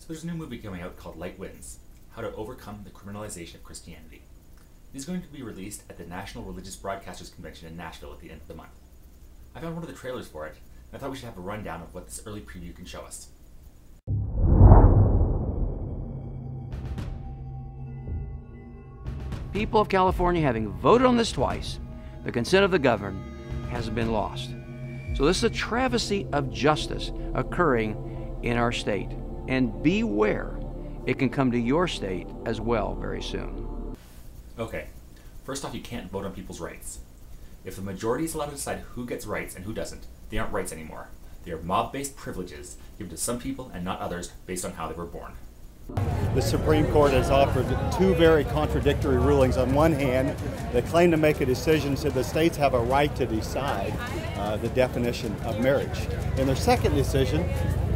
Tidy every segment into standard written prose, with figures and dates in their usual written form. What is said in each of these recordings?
there's a new movie coming out called Light Winds: How to Overcome the Criminalization of Christianity. It is going to be released at the National Religious Broadcasters Convention in Nashville at the end of the month. I found one of the trailers for it, and I thought we should have a rundown of what this early preview can show us. People of California, having voted on this twice, the consent of the governed has been lost. So this is a travesty of justice occurring in our state. And beware, it can come to your state as well very soon. Okay, first off, you can't vote on people's rights. If the majority is allowed to decide who gets rights and who doesn't, they aren't rights anymore. They are mob-based privileges given to some people and not others based on how they were born. The Supreme Court has offered two very contradictory rulings. On one hand, they claim to make a decision so the states have a right to decide the definition of marriage. In their second decision,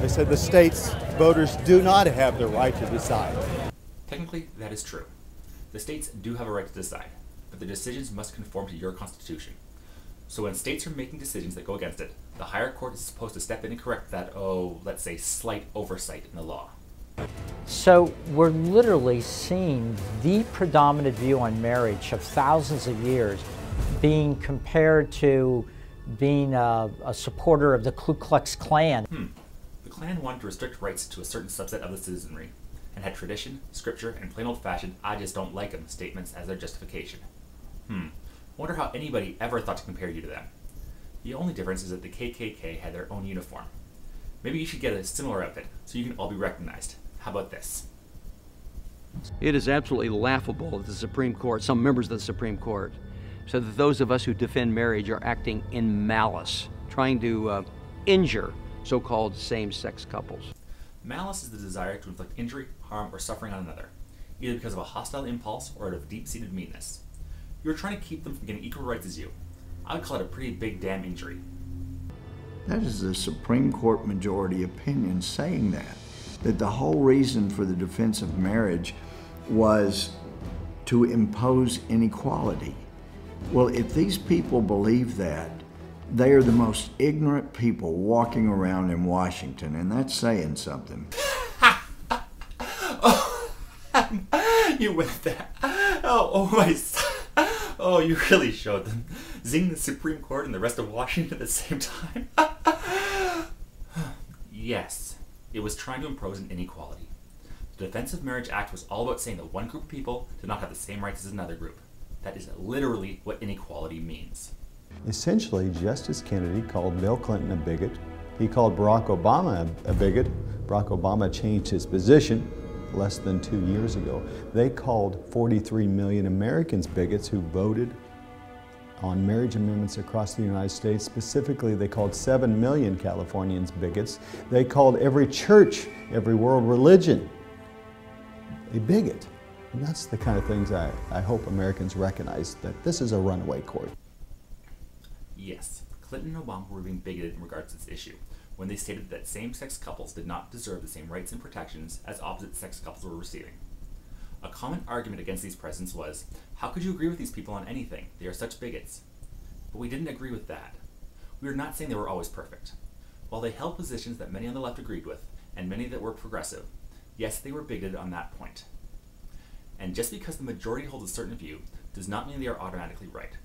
they said the states' voters do not have the right to decide. Technically, that is true. The states do have a right to decide, but the decisions must conform to your constitution. So when states are making decisions that go against it, the higher court is supposed to step in and correct that, let's say, slight oversight in the law. So we're literally seeing the predominant view on marriage of thousands of years being compared to being a supporter of the Ku Klux Klan. The Klan wanted to restrict rights to a certain subset of the citizenry, and had tradition, scripture, and plain old-fashioned "I just don't like 'em" statements as their justification. Wonder how anybody ever thought to compare you to them. The only difference is that the KKK had their own uniform. Maybe you should get a similar outfit so you can all be recognized. How about this? It is absolutely laughable that the Supreme Court, some members of the Supreme Court, said that those of us who defend marriage are acting in malice, trying to injure so-called same-sex couples. Malice is the desire to inflict injury, harm, or suffering on another, either because of a hostile impulse or out of deep-seated meanness. You're trying to keep them from getting equal rights as you. I would call it a pretty big damn injury. That is the Supreme Court majority opinion saying that the whole reason for the defense of marriage was to impose inequality. Well, if these people believe that, they are the most ignorant people walking around in Washington, and that's saying something. You went there. Oh, you really showed them. Zing the Supreme Court and the rest of Washington at the same time. Yes, it was trying to impose an inequality. The Defense of Marriage Act was all about saying that one group of people did not have the same rights as another group. That is literally what inequality means. Essentially, Justice Kennedy called Bill Clinton a bigot. He called Barack Obama a bigot. Barack Obama changed his position less than 2 years ago. They called 43 million Americans bigots who voted on marriage amendments across the United States. Specifically, they called 7 million Californians bigots. They called every church, every world religion, a bigot. And that's the kind of things I hope Americans recognize, that this is a runaway court. Yes, Clinton and Obama were being bigoted in regards to this issue when they stated that same-sex couples did not deserve the same rights and protections as opposite-sex couples were receiving. A common argument against these presidents was, how could you agree with these people on anything? They are such bigots. But we didn't agree with that. We are not saying they were always perfect. While they held positions that many on the left agreed with, and many that were progressive, yes, they were bigoted on that point. And just because the majority holds a certain view does not mean they are automatically right.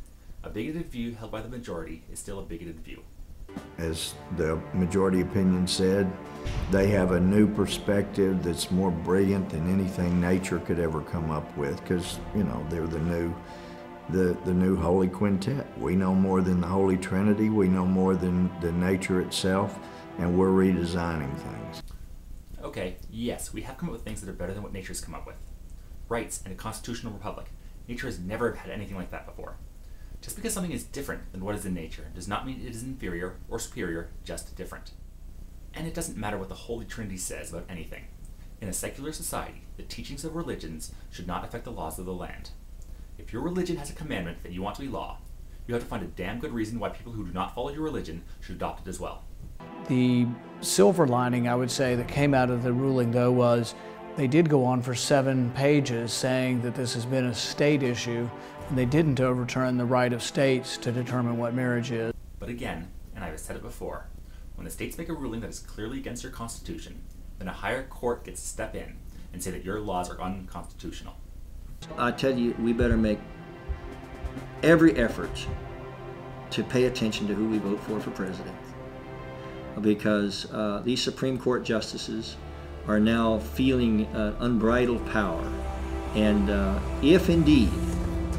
A bigoted view held by the majority is still a bigoted view. As the majority opinion said, they have a new perspective that's more brilliant than anything nature could ever come up with, because, you know, they're the new Holy Quintet. We know more than the Holy Trinity, we know more than nature itself, and we're redesigning things. Okay, yes, we have come up with things that are better than what nature's come up with. Rights and a constitutional republic. Nature has never had anything like that before. Just because something is different than what is in nature does not mean it is inferior or superior, just different. And it doesn't matter what the Holy Trinity says about anything. In a secular society, the teachings of religions should not affect the laws of the land. If your religion has a commandment that you want to be law, you have to find a damn good reason why people who do not follow your religion should adopt it as well. The silver lining, I would say, that came out of the ruling, though, was they did go on for 7 pages saying that this has been a state issue, and they didn't overturn the right of states to determine what marriage is. But again, and I've said it before, when the states make a ruling that is clearly against your constitution, then a higher court gets to step in and say that your laws are unconstitutional. I tell you, we better make every effort to pay attention to who we vote for president, because these Supreme Court justices are now feeling unbridled power, and if indeed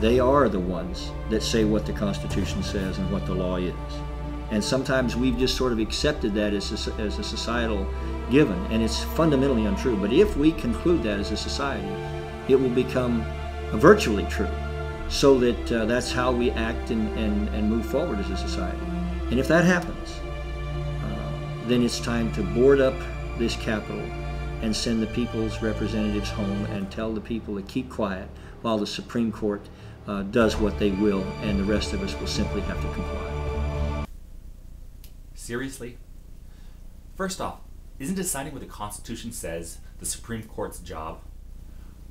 they are the ones that say what the Constitution says and what the law is, and sometimes we've just sort of accepted that as a societal given, and it's fundamentally untrue, but if we conclude that as a society, it will become virtually true, so that that's how we act and move forward as a society. And if that happens, then it's time to board up this Capitol and send the people's representatives home and tell the people to keep quiet while the Supreme Court does what they will, and the rest of us will simply have to comply. Seriously? First off, isn't deciding what the Constitution says the Supreme Court's job?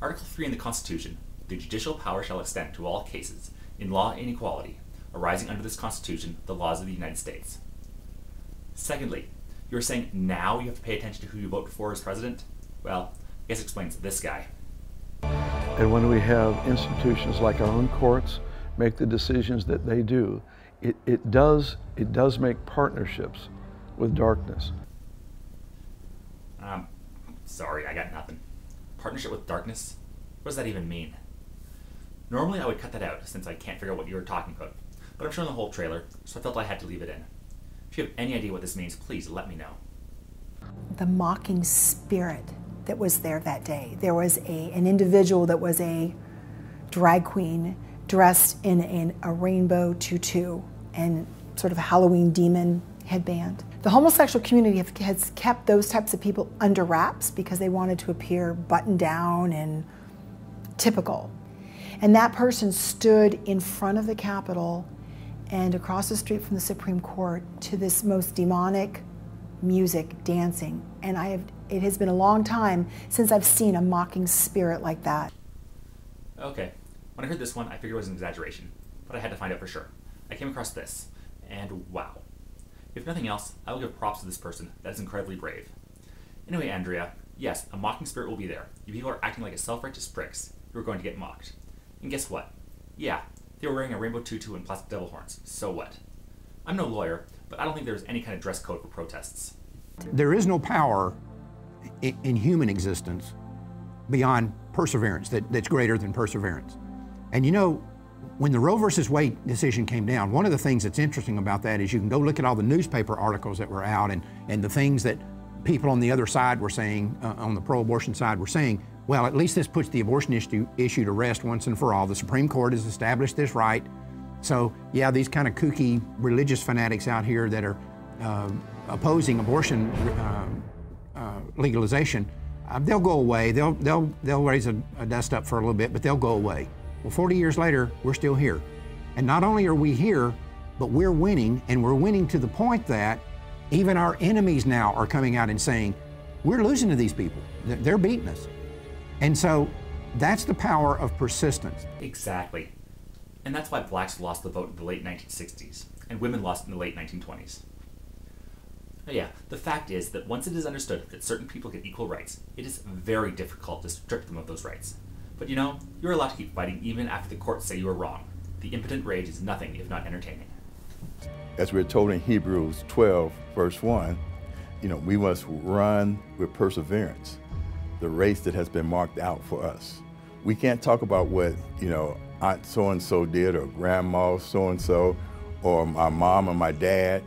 Article 3 in the Constitution, the judicial power shall extend to all cases, in law and equality, arising under this Constitution, the laws of the United States. Secondly, you're saying now you have to pay attention to who you vote for as president? Well, I guess it explains this guy. And when we have institutions like our own courts make the decisions that they do, it does make partnerships with darkness. Sorry, I got nothing. Partnership with darkness? What does that even mean? Normally I would cut that out since I can't figure out what you were talking about, but I'm showing the whole trailer, so I felt I had to leave it in. If you have any idea what this means, please let me know. The mocking spirit that was there that day. There was an individual that was a drag queen dressed in a rainbow tutu and sort of a Halloween demon headband. The homosexual community has kept those types of people under wraps because they wanted to appear buttoned down and typical. And that person stood in front of the Capitol and across the street from the Supreme Court to this most demonic music, dancing. And it has been a long time since I've seen a mocking spirit like that. Okay, when I heard this one, I figured it was an exaggeration, but I had to find out for sure. I came across this, and wow. If nothing else, I will give props to this person. That is incredibly brave. Anyway, Andrea, yes, a mocking spirit will be there. You people are acting like a self-righteous pricks. You are going to get mocked. And guess what? Yeah, they were wearing a rainbow tutu and plastic devil horns. So what? I'm no lawyer, but I don't think there's any kind of dress code for protests. There is no power in human existence beyond perseverance that's greater than perseverance. And you know, when the Roe versus Wade decision came down, one of the things that's interesting about that is you can go look at all the newspaper articles that were out and the things that people on the other side were saying, on the pro-abortion side were saying, well, at least this puts the abortion issue to rest once and for all. The Supreme Court has established this right. So yeah, these kind of kooky religious fanatics out here that are opposing abortion legalization, they'll go away. They'll raise a dust up for a little bit, but they'll go away. Well, 40 years later, we're still here. And not only are we here, but we're winning, and we're winning to the point that even our enemies now are coming out and saying, we're losing to these people. They're beating us. And so that's the power of persistence. Exactly. And that's why blacks lost the vote in the late 1960s, and women lost in the late 1920s. But yeah, the fact is that once it is understood that certain people get equal rights, it is very difficult to strip them of those rights. But you know, you're allowed to keep fighting even after the courts say you are wrong. The impotent rage is nothing if not entertaining. As we're told in Hebrews 12, verse 1, we must run with perseverance the race that has been marked out for us. We can't talk about what, Aunt so-and-so did, or Grandma so-and-so, or my mom or my dad.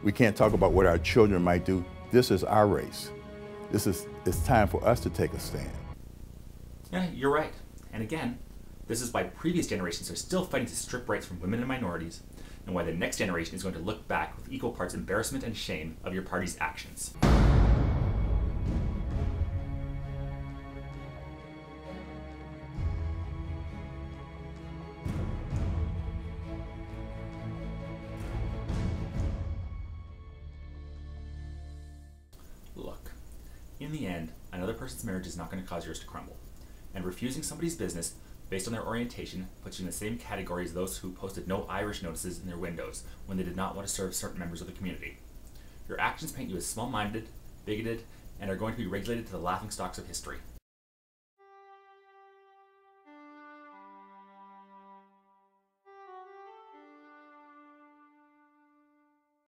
We can't talk about what our children might do. This is our race. It's time for us to take a stand. Yeah, you're right. And again, this is why previous generations are still fighting to strip rights from women and minorities, and why the next generation is going to look back with equal parts embarrassment and shame of your party's actions. Look, in the end, another person's marriage is not going to cause yours to crumble. And refusing somebody's business based on their orientation puts you in the same category as those who posted no Irish notices in their windows when they did not want to serve certain members of the community. Your actions paint you as small-minded, bigoted, and are going to be regulated to the laughingstocks of history.